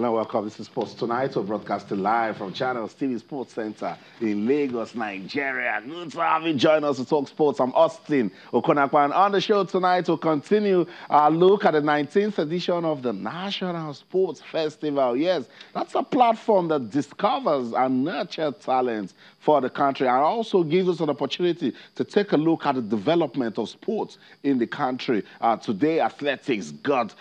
and welcome. This is Sports Tonight. We're broadcasting live from Channels TV Sports Center in Lagos, Nigeria. Good to have you join us to talk sports. I'm Austin Okonakwa, and on the show tonight we'll continue our look at the 19th edition of the National Sports Festival. Yes, that's a platform that discovers and nurtures talents for the country and also gives us an opportunity to take a look at the development of sports in the country. Today, athletics got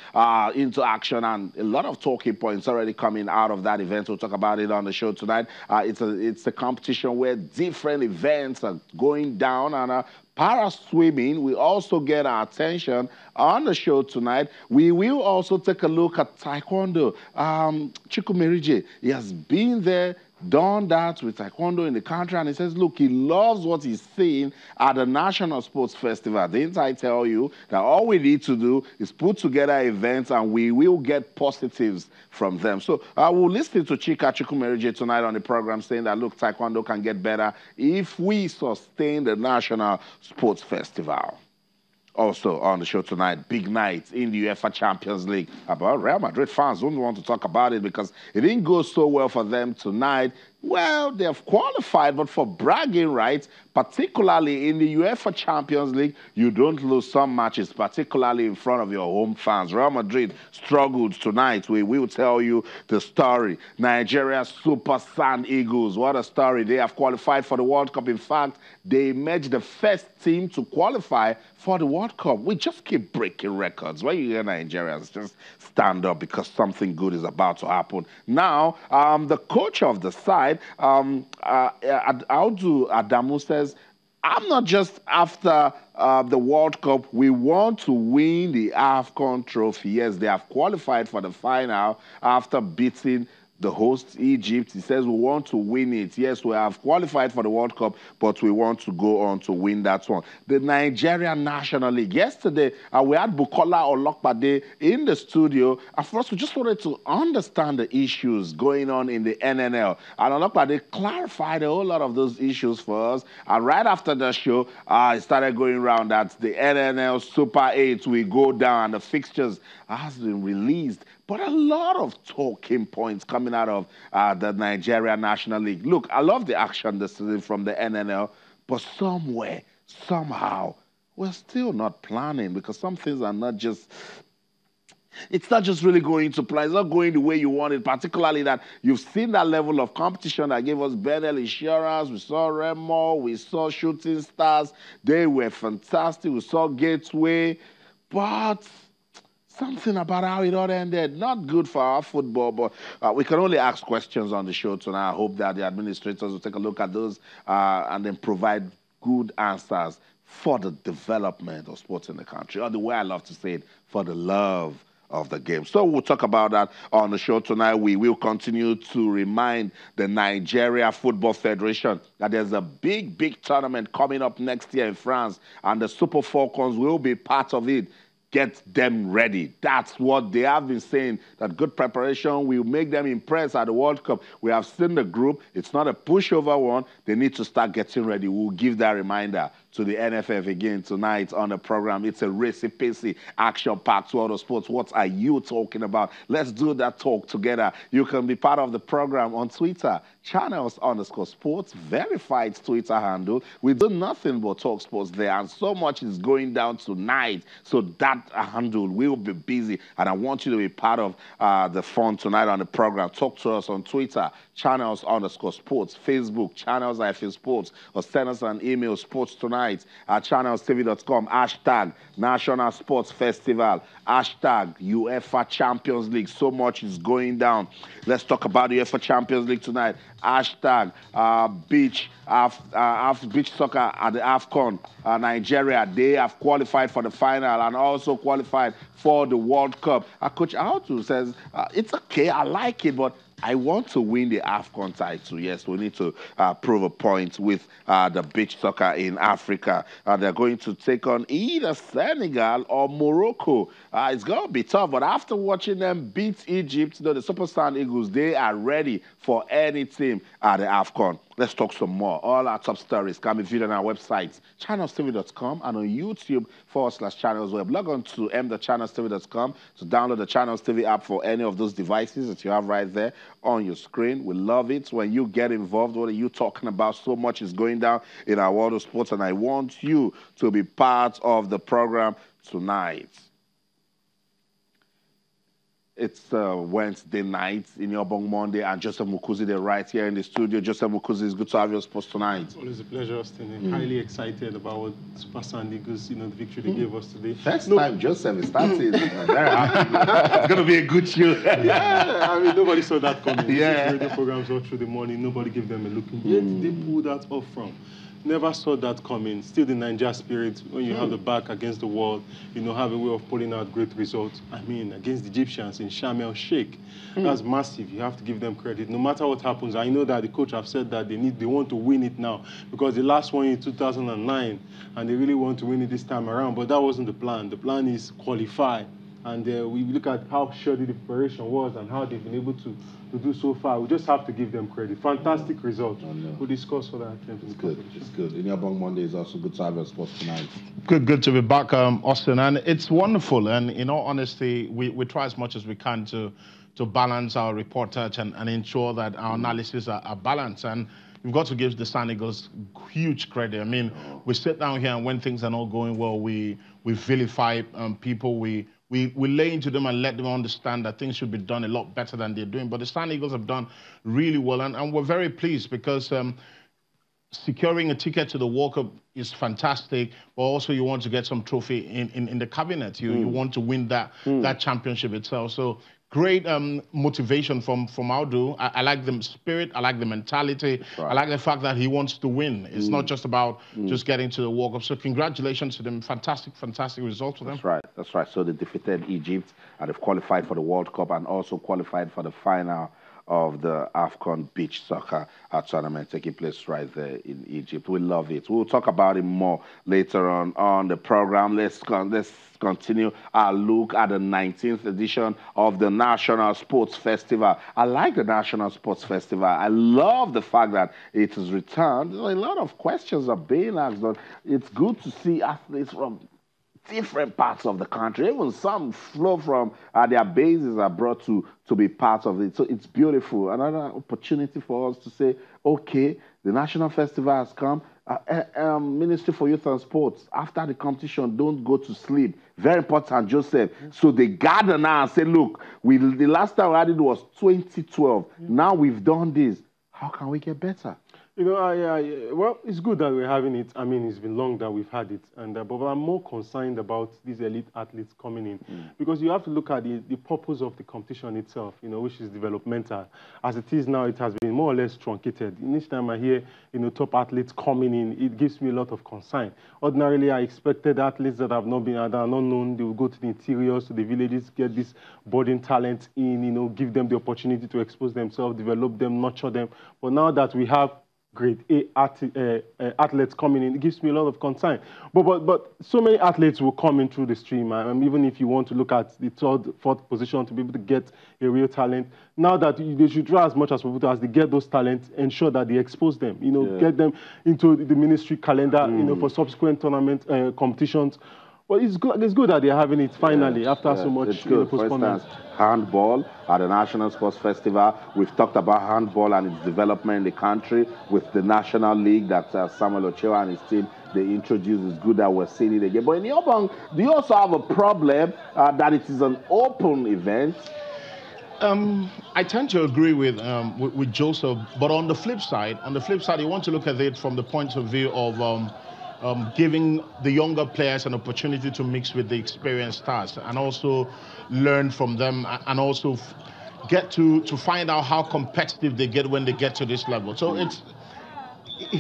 into action, and a lot of talking points already coming out of that event. We'll talk about it on the show tonight. It's a competition where different events are going down, and para-swimming will also get our attention on the show tonight. We will also take a look at taekwondo. Chukwumerije, he has been there, done that with taekwondo in the country, and he says, look, he loves what he's seeing at the National Sports Festival. Didn't I tell you that all we need to do is put together events and we will get positives from them? So we'll listen to Chika Chukwumerije tonight on the program saying that, look, taekwondo can get better if we sustain the National Sports Festival. Also on the show tonight, big night in the UEFA Champions League. About Real Madrid fans don't want to talk about it because it didn't go so well for them tonight. Well, they have qualified, but for bragging rights, particularly in the UEFA Champions League, you don't lose some matches, particularly in front of your home fans. Real Madrid struggled tonight. We will tell you the story. Nigeria's Super Sand Eagles, what a story. They have qualified for the World Cup. In fact, they emerged the first team to qualify for the World Cup. We just keep breaking records. When you hear Nigerians, just stand up because something good is about to happen. Now, the coach of the side, Audu Adamu, says, I'm not just after the World Cup. We want to win the AFCON trophy. Yes, they have qualified for the final after beating the host, Egypt. He says, we want to win it. Yes, we have qualified for the World Cup, but we want to go on to win that one. The Nigerian National League. Yesterday, we had Bukola Olokpade in the studio. And first, we just wanted to understand the issues going on in the NNL. And Olokpade clarified a whole lot of those issues for us. And right after the show, it started going around that the NNL Super 8 will go down and the fixtures has been released. But a lot of talking points coming out of the Nigeria National League. Look, I love the action this season from the NNL, but somewhere, somehow, we're still not planning because some things are not just... It's not just really going to plan. It's not going the way you want it, particularly that you've seen that level of competition that gave us Benel Insurance, we saw Remo, we saw Shooting Stars. They were fantastic. We saw Gateway, but... something about how it all ended. Not good for our football, but we can only ask questions on the show tonight. I hope that the administrators will take a look at those and then provide good answers for the development of sports in the country, or the way I love to say it, for the love of the game. So we'll talk about that on the show tonight. We will continue to remind the Nigeria Football Federation that there's a big, big tournament coming up next year in France, and the Super Falcons will be part of it. Get them ready. That's what they have been saying, that good preparation will make them impress at the World Cup. We have seen the group. It's not a pushover one. They need to start getting ready. We'll give that reminder to the NFF again tonight on the program. It's a racy-pacey, action-packed world of sports. What are you talking about? Let's do that talk together. You can be part of the program on Twitter, Channels_sports, verified Twitter handle. We do nothing but talk sports there, and so much is going down tonight. So that handle will be busy, and I want you to be part of the fun tonight on the program. Talk to us on Twitter, Channels_sports, Facebook, Channels-sports, or send us an email, sportstonight at channelstv.com, hashtag National Sports Festival, hashtag UEFA Champions League. So much is going down. Let's talk about the UEFA Champions League tonight. Hashtag beach soccer at the AFCON. Nigeria, they have qualified for the final and also qualified for the World Cup. Coach Audu says, it's okay, I like it, but I want to win the AFCON title. Yes, we need to prove a point with the beach soccer in Africa. They're going to take on either Senegal or Morocco. It's going to be tough, but after watching them beat Egypt, the Super Sand Eagles, they are ready for any team at the AFCON. Let's talk some more. All our top stories can be viewed on our website, channelstv.com, and on YouTube/ChannelsWeb. Log on to m.channelstv.com to download the Channels TV app for any of those devices that you have right there on your screen. We love it when you get involved. What are you talking about? So much is going down in our world of sports, and I want you to be part of the program tonight. It's Wednesday night in Yobong Monday, and Joseph Mukuzi, they're right here in the studio. Joseph Mukuzi, it's good to have you on sports tonight. Always a pleasure, Austin. Highly excited about what Super Sandigos, the victory they gave us today. First time Joseph is starting. Very happy. It's going to be a good show. Yeah, I mean, nobody saw that coming. Yeah. Radio programs all through the morning, nobody gave them a look. Yet they pulled that off from. Never saw that coming. Still the Niger spirit, when you have the back against the wall, have a way of pulling out great results. I mean, against the Egyptians in Sharm el-Sheikh, that's massive. You have to give them credit. No matter what happens, I know that the coach have said that they want to win it now, because the last one in 2009, and they really want to win it this time around, but that wasn't the plan. The plan is qualify. And we look at how shoddy the preparation was and how they've been able to do so far. We just have to give them credit. Fantastic result. We'll discuss for that. It's good. It's good. In Yobong Monday is also good to have your sports tonight. Good to be back, Austin. And it's wonderful. And in all honesty, we try as much as we can to balance our reportage and ensure that our analysis are balanced. And we've got to give the Sun Eagles huge credit. I mean, we sit down here, and when things are not going well, we vilify people. We lay into them and let them understand that things should be done a lot better than they're doing. But the Sun Eagles have done really well, and we're very pleased because securing a ticket to the World Cup is fantastic, but also you want to get some trophy in the cabinet. You want to win that championship itself. So great motivation from Audu. I like the spirit. I like the mentality. Right. I like the fact that he wants to win. It's not just about just getting to the World Cup. So congratulations to them. Fantastic result for them. That's right. That's right. So they defeated Egypt, and they've qualified for the World Cup and also qualified for the final of the AFCON beach soccer tournament taking place right there in Egypt. We love it. We'll talk about it more later on the program. Let's continue our look at the 19th edition of the National Sports Festival. I like the National Sports Festival. I love the fact that it has returned. A lot of questions are being asked, but it's good to see athletes from different parts of the country. Even some flow from their bases are brought to be part of it. So it's beautiful. Another opportunity for us to say, okay, the National Festival has come. Ministry for Youth and Sports, after the competition, don't go to sleep. Very important, Joseph. So they gather now and say, look, the last time we had it was 2012. Now we've done this. How can we get better? Well, it's good that we're having it. I mean, it's been long that we've had it, but I'm more concerned about these elite athletes coming in, because you have to look at the purpose of the competition itself, which is developmental. As it is now, it has been more or less truncated. Each time I hear, top athletes coming in, it gives me a lot of concern. Ordinarily, I expected athletes that have not been, that are not known, they will go to the interiors, to the villages, get this budding talent in, give them the opportunity to expose themselves, develop them, nurture them. But now that we have grade A athletes coming in, it gives me a lot of concern. But so many athletes will come in through the stream. Even if you want to look at the third, fourth position to be able to get a real talent, now that they should try as much as possible as they get those talents, ensure that they expose them, get them into the ministry calendar, for subsequent tournament competitions. Well, it's good that they're having it finally after so much postponement. For instance, handball at the National Sports Festival. We've talked about handball and its development in the country with the National League that Samuel Ochewa and his team, they introduced. It's good that we're seeing it again. But in Yobong, do you also have a problem that it is an open event? I tend to agree with Joseph, but on the flip side, you want to look at it from the point of view of giving the younger players an opportunity to mix with the experienced stars and also learn from them and also get to find out how competitive they get when they get to this level. So it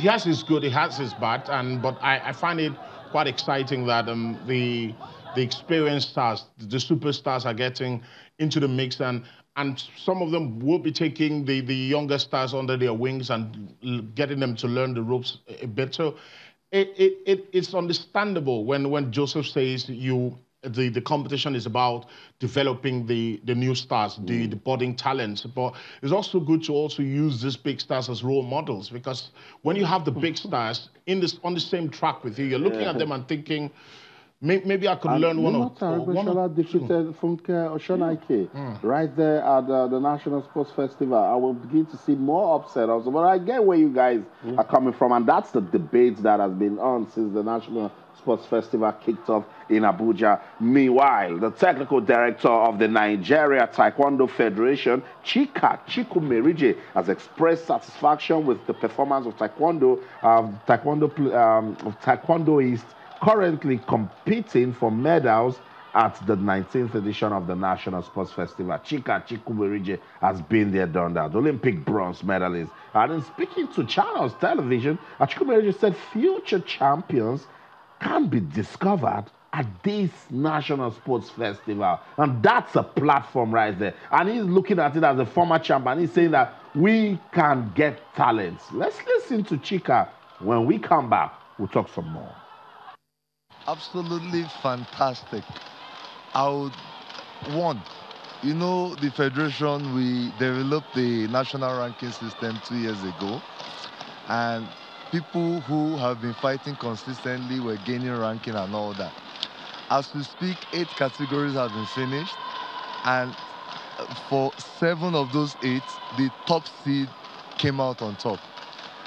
has his good, it has his bad, but I find it quite exciting that the experienced stars, the superstars are getting into the mix, and some of them will be taking the younger stars under their wings and getting them to learn the ropes a bit. So it's understandable when Joseph says you the competition is about developing the new stars, the budding talents. But it's also good to also use these big stars as role models, because when you have the big stars on the same track with you, you're looking at them and thinking, maybe I could learn one or Shola defeated Funke Oshonaike right there at the National Sports Festival. I will begin to see more upset also. But I get where you guys are coming from, and that's the debate that has been on since the National Sports Festival kicked off in Abuja. Meanwhile, the technical director of the Nigeria Taekwondo Federation, Chika Chikumerije, has expressed satisfaction with the performance of taekwondoists currently competing for medals at the 19th edition of the National Sports Festival. Chika Chikumerije has been there, done that. Olympic bronze medalist. And in speaking to Channels Television, Chikumerije said future champions can be discovered at this National Sports Festival. And that's a platform right there. And he's looking at it as a former champion. He's saying that we can get talents. Let's listen to Chika. When we come back, we'll talk some more. Absolutely fantastic. You know, the Federation, we developed the national ranking system 2 years ago. And people who have been fighting consistently were gaining ranking and all that. As we speak, 8 categories have been finished, and for 7 of those 8, the top seed came out on top.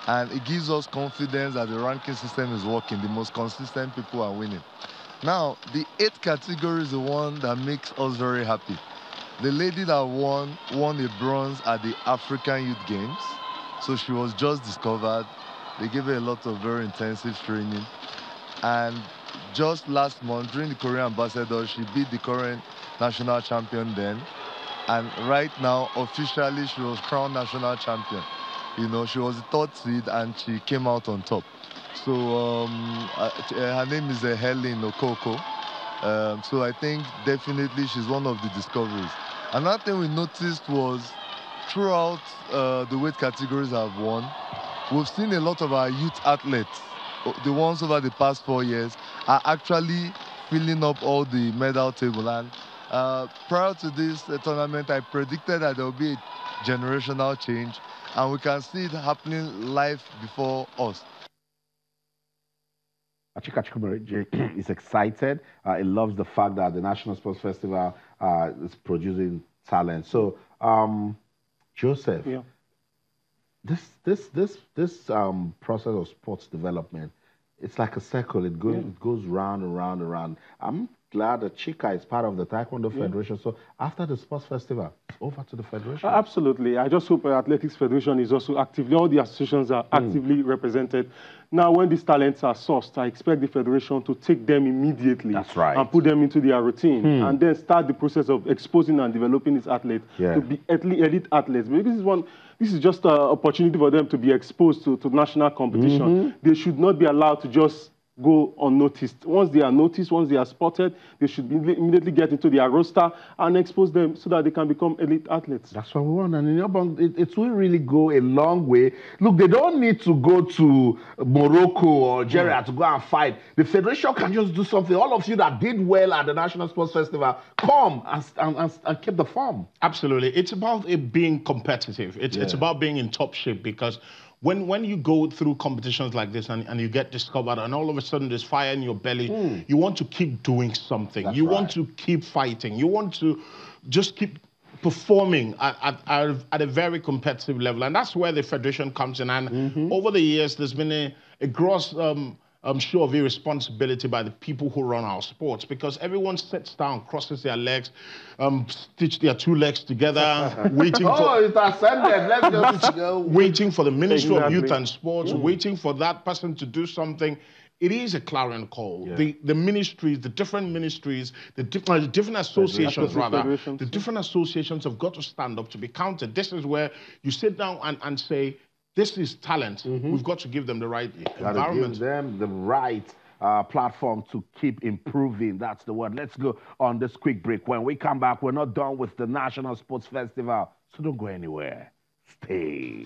And it gives us confidence that the ranking system is working. The most consistent people are winning. Now, the 8th category is the one that makes us very happy. The lady that won a bronze at the African Youth Games. So she was just discovered. They gave her a lot of very intensive training. And just last month, during the Korean Ambassador, she beat the current national champion then. And right now, officially, she was crowned national champion. You know, she was the 3rd seed and she came out on top. So her name is Helen Okoko. So I think definitely she's one of the discoveries. Another thing we noticed was throughout the weight categories I've won, we've seen a lot of our youth athletes, the ones over the past 4 years, are actually filling up all the medal table. And prior to this tournament, I predicted that there will be a generational change, and we can see it happening live before us. Chika Chikumerije is excited. He loves the fact that the National Sports Festival is producing talent. So, Joseph, this process of sports development, it's like a circle. It goes round and round and round. I'm glad that Chika is part of the Taekwondo Federation. So after the sports festival, it's over to the federation. Absolutely. I just hope Athletics Federation is also actively, all the associations are actively represented. Now, when these talents are sourced, I expect the federation to take them immediately. That's right. And put them into their routine. And then start the process of exposing and developing these athletes to be elite athletes. Because this is just an opportunity for them to be exposed to national competition. They should not be allowed to just go unnoticed. Once they are noticed, once they are spotted, they should immediately get into their roster and expose them so that they can become elite athletes. That's what we want. And in Yobong, it will really go a long way. Look, they don't need to go to Morocco or Algeria to go and fight. The federation can just do something. All of you that did well at the National Sports Festival, come and keep the form. Absolutely. It's about it being competitive. It's about being in top shape, because when you go through competitions like this and you get discovered and all of a sudden there's fire in your belly, you want to keep doing something. That's you right. want to keep fighting. You want to just keep performing at a very competitive level. And that's where the federation comes in. And over the years, there's been a gross show of irresponsibility by the people who run our sports, because everyone sits down, crosses their legs, stitch their 2 legs together, waiting for... it's ascended. Let's just go. Waiting for the Ministry of Youth and Sports, waiting for that person to do something. It is a clarion call. The ministries, the different ministries, the different associations, the different associations have got to stand up to be counted. This is where you sit down and say, this is talent. We've got to give them the right environment. Give them the right platform to keep improving. That's the word. Let's go on this quick break. When we come back, we're not done with the National Sports Festival, so don't go anywhere. Stay